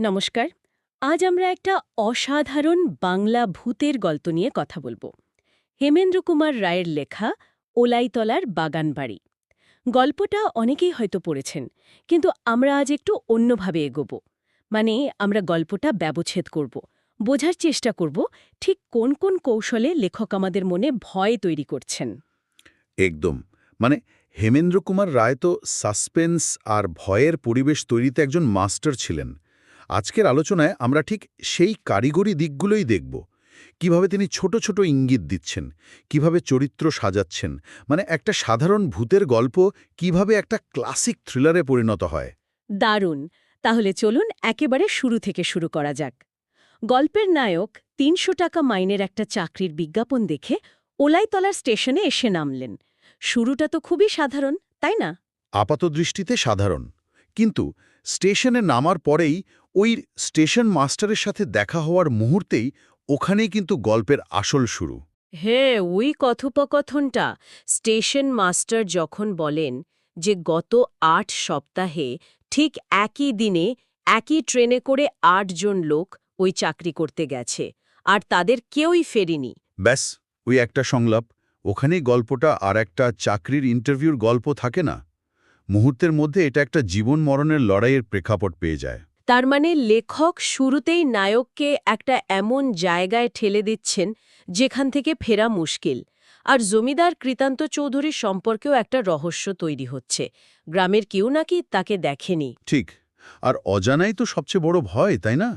নমস্কার। আজ আমরা একটা অসাধারণ বাংলা ভূতের গল্প নিয়ে কথা বলবো। হেমেন্দ্র কুমার রায়ের লেখা ওলাইতলার বাগানবাড়ি। গল্পটা অনেকেই হয়তো পড়েছেন, কিন্তু আমরা আজ একটু অন্যভাবে এগোবো। মানে আমরা গল্পটা ব্যবচ্ছেদ করব, বোঝার চেষ্টা করব ঠিক কোন কোন কৌশলে লেখক আমাদের মনে ভয় তৈরি করছেন। একদম। মানে হেমেন্দ্র কুমার রায় তো সাসপেন্স আর ভয়ের পরিবেশ তৈরিতে একজন মাস্টার ছিলেন। আজকের আলোচনায় আমরা ঠিক সেই কারিগরি দিকগুলোই দেখব। কিভাবে তিনি ছোট ছোট ইঙ্গিত দিচ্ছেন, কিভাবে চরিত্র সাজাচ্ছেন, মানে একটা সাধারণ ভূতের গল্প কিভাবে একটা ক্লাসিক থ্রিলারে পরিণত হয়। দারুণ। তাহলে চলুন একেবারে শুরু থেকে শুরু করা যাক। গল্পের নায়ক ৩০০ টাকা মাইনের একটা চাকরির বিজ্ঞাপন দেখে ওলাইতলার স্টেশনে এসে নামলেন। শুরুটা তো খুবই সাধারণ, তাই না? আপাতদৃষ্টিতে সাধারণ, কিন্তু স্টেশনে নামার পরেই ওই স্টেশন মাস্টারের সাথে দেখা হওয়ার মুহূর্তেই ওখানেই কিন্তু গল্পের আসল শুরু। হ্যাঁ, ওই কথোপকথনটা। স্টেশন মাস্টার যখন বলেন যে গত ৮ সপ্তাহে ঠিক একই দিনে একই ট্রেনে করে ৮ জন লোক ওই চাকরি করতে গেছে, আর তাদের কেউই ফেরেনি। ব্যাস, ওই একটা সংলাপ, ওখানেই গল্পটা আর একটা চাকরির ইন্টারভিউর গল্প থাকে না। মুহূর্তের মধ্যে এটা একটা জীবন মরণের লড়াইয়ের প্রেক্ষাপট পেয়ে যায়। তার মানে লেখক শুরুতেই নায়ককে একটা এমন জায়গায় ঠেলে দিচ্ছেন যেখান থেকে ফেরা মুশকিল। আর জমিদার কৃতান্ত চৌধুরীর সম্পর্কেও একটা রহস্য তৈরি হচ্ছে। গ্রামের কেউ নাকি তাকে দেখেনি। ঠিক। আর অজানাই তো সবচেয়ে বড় ভয়, তাই না?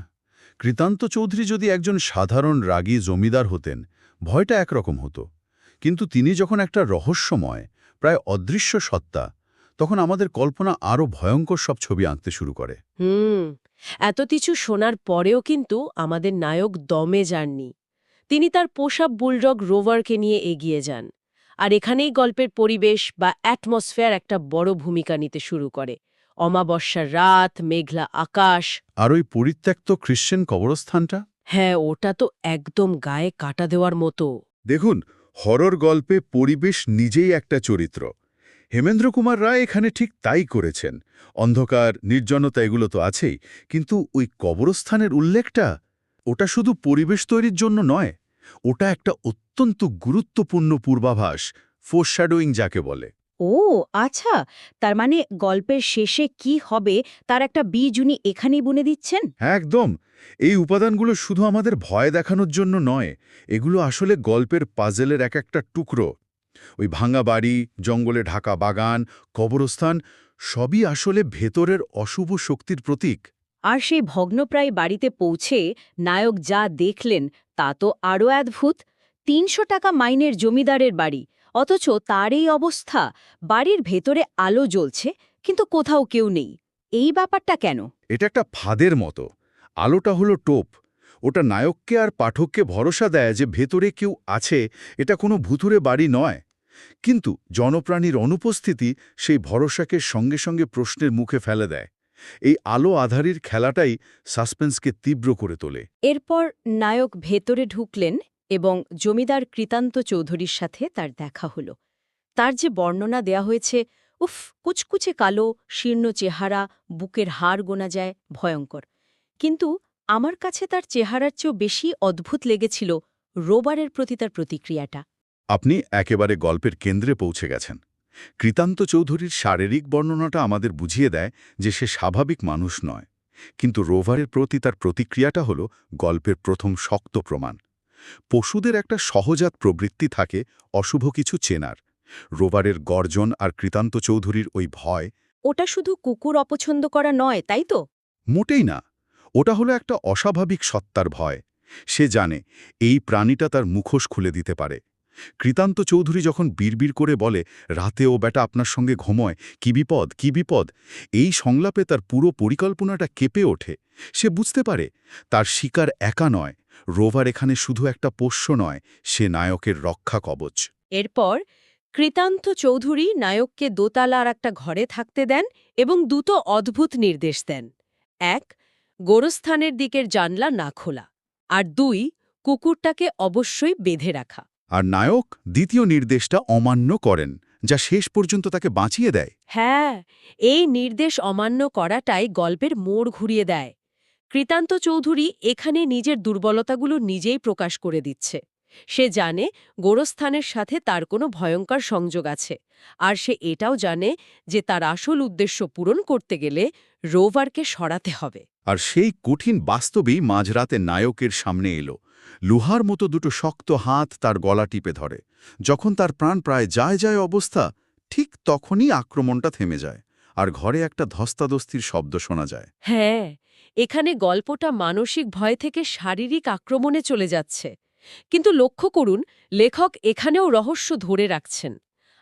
কৃতান্ত চৌধুরী যদি একজন সাধারণ রাগী জমিদার হতেন, ভয়টা একরকম হতো। কিন্তু তিনি যখন একটা রহস্যময়, প্রায় অদৃশ্য সত্তা, তখন আমাদের কল্পনা আরও ভয়ঙ্কর সব ছবি আঁকতে শুরু করে। এত কিছু শোনার পরেও কিন্তু আমাদের নায়ক দমে যাননি। তিনি তার পোষা বুলডগ রোভারকে নিয়ে এগিয়ে যান। আর এখানেই গল্পের পরিবেশ বা অ্যাটমসফিয়ার একটা বড় ভূমিকা নিতে শুরু করে। অমাবস্যার রাত, মেঘলা আকাশ। আর ওই পরিত্যক্ত খ্রিশ্চান কবরস্থানটা, হ্যাঁ, ওটা তো একদম গায়ে কাটা দেওয়ার মতো। দেখুন, হরর গল্পে পরিবেশ নিজেই একটা চরিত্র। হেমেন্দ্র কুমার রায় এখানে ঠিক তাই করেছেন। অন্ধকার, নির্জনতা এগুলো তো আছেই, কিন্তু ওই কবরস্থানের উল্লেখটা, ওটা শুধু পরিবেশ তৈরির জন্য নয়, ওটা একটা অত্যন্ত গুরুত্বপূর্ণ পূর্বাভাস, ফোরশ্যাডোয়িং যাকে বলে। ও আচ্ছা, তার মানে গল্পের শেষে কি হবে তার একটা বীজ উনি এখানেই বুনে দিচ্ছেন। হ্যাঁ, একদম। এই উপাদানগুলো শুধু আমাদের ভয় দেখানোর জন্য নয়, এগুলো আসলে গল্পের পাজেলের এক একটা টুকরো। ওই ভাঙা বাড়ি, জঙ্গলে ঢাকা বাগান, কবরস্থান, সবই আসলে ভেতরের অশুভ শক্তির প্রতীক। আর সেই ভগ্নপ্রায় বাড়িতে পৌঁছে নায়ক যা দেখলেন তা তো আরও অদ্ভুত। ৩০০ টাকা মাইনের জমিদারের বাড়ি, অথচ তার এই অবস্থা। বাড়ির ভেতরে আলো জ্বলছে, কিন্তু কোথাও কেউ নেই। এই ব্যাপারটা কেন? এটা একটা ফাঁদের মতো। আলোটা হলো টোপ। ওটা নায়ককে আর পাঠককে ভরসা দেয় যে ভেতরে কেউ আছে, এটা কোনো ভুতুরে বাড়ি নয়। কিন্তু জনপ্রাণীর অনুপস্থিতি সেই ভরসাকে সঙ্গে সঙ্গে প্রশ্নের মুখে ফেলে দেয়। এই আলো আধারির খেলাটাই সাসপেন্সকে তীব্র করে তোলে। এরপর নায়ক ভেতরে ঢুকলেন এবং জমিদার কৃতান্ত চৌধুরীর সাথে তার দেখা হল। তার যে বর্ণনা দেয়া হয়েছে, উফ, কুচকুচে কালো, শীর্ণ চেহারা, বুকের হাড় গোনা যায়, ভয়ঙ্কর। কিন্তু আমার কাছে তার চেহারার চেয়েও বেশি অদ্ভুত লেগেছিল রোবারের প্রতি তার প্রতিক্রিয়াটা। আপনি একেবারে গল্পের কেন্দ্রে পৌঁছে গেছেন। কৃতান্ত চৌধুরীর শারীরিক বর্ণনাটা আমাদের বুঝিয়ে দেয় যে সে স্বাভাবিক মানুষ নয়, কিন্তু রোভারের প্রতি তার প্রতিক্রিয়াটা হল গল্পের প্রথম শক্ত প্রমাণ। পশুদের একটা সহজাত প্রবৃত্তি থাকে অশুভ কিছু চেনার। রোভারের গর্জন আর কৃতান্ত চৌধুরীর ওই ভয়, ওটা শুধু কুকুর অপছন্দ করা নয়, তাই তো? মোটেই না। ওটা হলো একটা অস্বাভাবিক সত্তার ভয়। সে জানে এই প্রাণীটা তার মুখোশ খুলে দিতে পারে। কৃতান্ত চৌধুরী যখন বিড়বিড় করে বলে, রাতে ও বেটা আপনার সঙ্গে ঘুমোয়, কি বিপদ, কি বিপদ, এই সংলাপে তার পুরো পরিকল্পনাটা কেঁপে ওঠে। সে বুঝতে পারে তার শিকার একা নয়, রোভার এখানে শুধু একটা পোষ্য নয়, সে নায়কের রক্ষা কবচ। এরপর কৃতান্ত চৌধুরী নায়ককে দোতলার একটা ঘরে থাকতে দেন এবং দুটো অদ্ভুত নির্দেশ দেন। ১. গোরস্থানের দিকের জানলা না খোলা। আর ২. কুকুরটাকে অবশ্যই বেঁধে রাখা। আর নায়ক দ্বিতীয় নির্দেশটা অমান্য করেন, যা শেষ পর্যন্ত তাকে বাঁচিয়ে দেয়। হ্যাঁ, এই নির্দেশ অমান্য করাটাই গল্পের মোড় ঘুরিয়ে দেয়। কৃতান্ত চৌধুরী এখানে নিজের দুর্বলতাগুলো নিজেই প্রকাশ করে দিচ্ছে। সে জানে গোরস্থানের সাথে তার কোনো ভয়ঙ্কর সংযোগ আছে, আর সে এটাও জানে যে তার আসল উদ্দেশ্য পূরণ করতে গেলে রোভারকে সরাতে হবে। আর সেই কঠিন বাস্তবেই মাঝরাতে নায়কের সামনে এলো। লোহার মতো দুটো শক্ত হাত তার গলা টিপে ধরে। যখন তার প্রাণ প্রায় যায় অবস্থা, ঠিক তখনই আক্রমণটা থেমে যায়, আর ঘরে একটা ধস্তাধস্তির শব্দ শোনা যায়। হ্যাঁ, এখানে গল্পটা মানসিক ভয় থেকে শারীরিক আক্রমণে চলে যাচ্ছে। কিন্তু লক্ষ্য করুন, লেখক এখানেও রহস্য ধরে রাখছেন।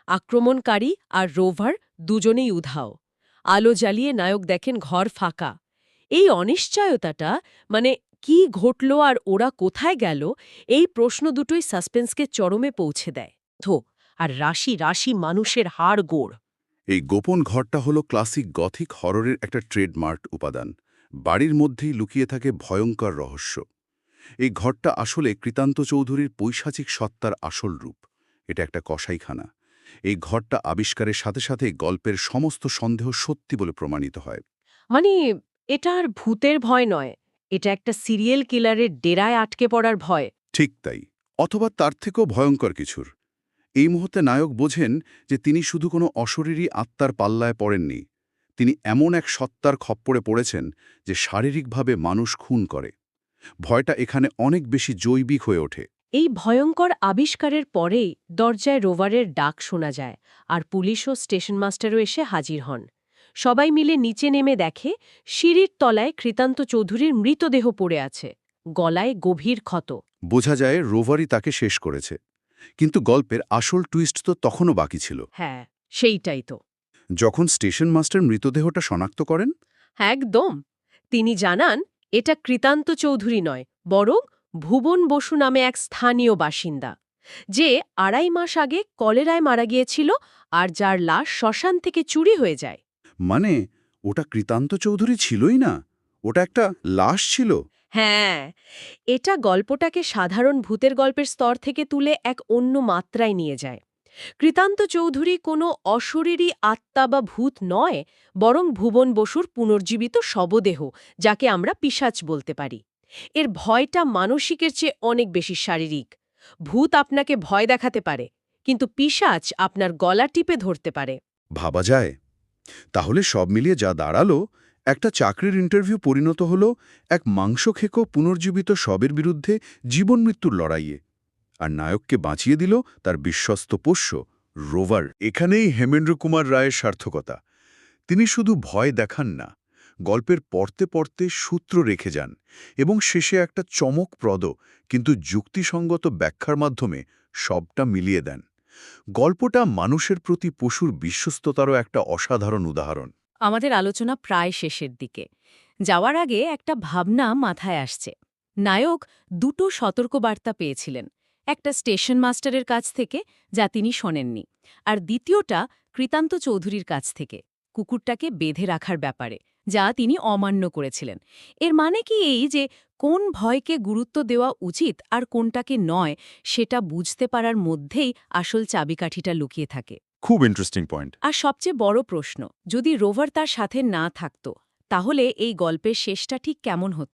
আক্রমণকারী আর রোভার দুজনেই উধাও। আলো জ্বালিয়ে নায়ক দেখেন ঘর ফাঁকা। এই অনিশ্চয়তাটা, মানে কি ঘটল আর ওরা কোথায় গেল, এই প্রশ্ন দুটোই সাসপেন্সকে চরমে পৌঁছে দেয়। আর রাশি রাশি মানুষের হাড় গোড়। এই গোপন ঘরটা হলো ক্লাসিক গথিক হররের একটা ট্রেডমার্ক উপাদান। বাড়ির মধ্যেই লুকিয়ে থাকে ভয়ঙ্কর রহস্য। এই ঘরটা আসলে কৃতান্ত চৌধুরীর পৈশাচিক সত্তার আসল রূপ। এটা একটা কসাইখানা। এই ঘরটা আবিষ্কারের সাথে সাথে গল্পের সমস্ত সন্দেহ সত্যি বলে প্রমাণিত হয়। মানে এটা আর ভূতের ভয় নয়, এটা একটা সিরিয়াল কিলারের ডেরায় আটকে পড়ার ভয়। ঠিক তাই, অথবা তার থেকেও ভয়ঙ্কর কিছুর। এই মুহূর্তে নায়ক বোঝেন যে তিনি শুধু কোনো অশরীরী আত্মার পাল্লায় পড়েননি, তিনি এমন এক সত্তার খপ্পরে পড়েছেন যে শারীরিকভাবে মানুষ খুন করে। ভয়টা এখানে অনেক বেশি জৈবিক হয়ে ওঠে। এই ভয়ঙ্কর আবিষ্কারের পরেই দরজায় রোভারের ডাক শোনা যায়, আর পুলিশ ও স্টেশন মাস্টারও এসে হাজির হন। সবাই মিলে নিচে নেমে দেখে সিঁড়ির তলায় কৃতান্ত চৌধুরীর মৃতদেহ পড়ে আছে, গলায় গভীর ক্ষত। বোঝা যায় রোভারই তাকে শেষ করেছে। কিন্তু গল্পের আসল টুইস্ট তো তখনও বাকি ছিল। হ্যাঁ, সেইটাই তো। যখন স্টেশন মাস্টার মৃতদেহটা শনাক্ত করেন, একদম। তিনি জানান এটা কৃতান্ত চৌধুরী নয়, বরং ভুবন বসু নামে এক স্থানীয় বাসিন্দা, যে ২.৫ মাস আগে কলেরায় মারা গিয়েছিল আর যার লাশ শ্মশান থেকে চুরি হয়ে যায়। মানে ওটা কৃতান্ত চৌধুরী ছিলই না, ওটা একটা লাশ ছিল। হ্যাঁ, এটা গল্পটাকে সাধারণ ভূতের গল্পের স্তর থেকে তুলে এক অন্য মাত্রায় নিয়ে যায়। কৃতান্ত চৌধুরী কোনো অশরীরী আত্মা বা ভূত নয়, বরং ভুবন বসুর পুনর্জীবিত শবদেহ, যাকে আমরা পিশাচ বলতে পারি। এর ভয়টা মানসিকের চেয়ে অনেক বেশি শারীরিক। ভূত আপনাকে ভয় দেখাতে পারে, কিন্তু পিশাচ আপনার গলা টিপে ধরতে পারে। ভাবা যায়। তাহলে সব মিলিয়ে যা দাঁড়ালো, একটা চাকরির ইন্টারভিউ পরিণত হলো এক মাংসখেকো পুনর্জীবিত শবের বিরুদ্ধে জীবন মৃত্যুর লড়াইয়ে। আর নায়ককে বাঁচিয়ে দিল তার বিশ্বস্ত পোষ্য রোভার। এখানেই হেমেন্দ্র কুমার রায়ের সার্থকতা। তিনি শুধু ভয় দেখান না, গল্পের পড়তে পড়তে সূত্র রেখে যান এবং শেষে একটা চমকপ্রদ কিন্তু যুক্তিসঙ্গত ব্যাখ্যার মাধ্যমে সবটা মিলিয়ে দেন। গল্পটা মানুষের প্রতি পশুর বিশ্বস্ততারও একটা অসাধারণ উদাহরণ। আমাদের আলোচনা প্রায় শেষের দিকে। যাওয়ার আগে একটা ভাবনা মাথায় আসছে। নায়ক দুটো সতর্কবার্তা পেয়েছিলেন, একটা স্টেশন মাস্টারের কাছ থেকে, যা তিনি শোনেননি, আর দ্বিতীয়টা কৃতান্ত চৌধুরীর কাছ থেকে, কুকুরটাকে বেঁধে রাখার ব্যাপারে, যা তিনি অমান্য করেছিলেন। এর মানে কি এই যে কোন ভয়কে গুরুত্ব দেওয়া উচিত আর কোনটাকে নয়, সেটা বুঝতে পারার মধ্যেই আসল চাবিকাঠিটা লুকিয়ে থাকে। খুব ইন্টারেস্টিং পয়েন্ট। আর সবচেয়ে বড় প্রশ্ন, যদি রোভার তার সাথে না থাকত, তাহলে এই গল্পের শেষটা ঠিক কেমন হতো?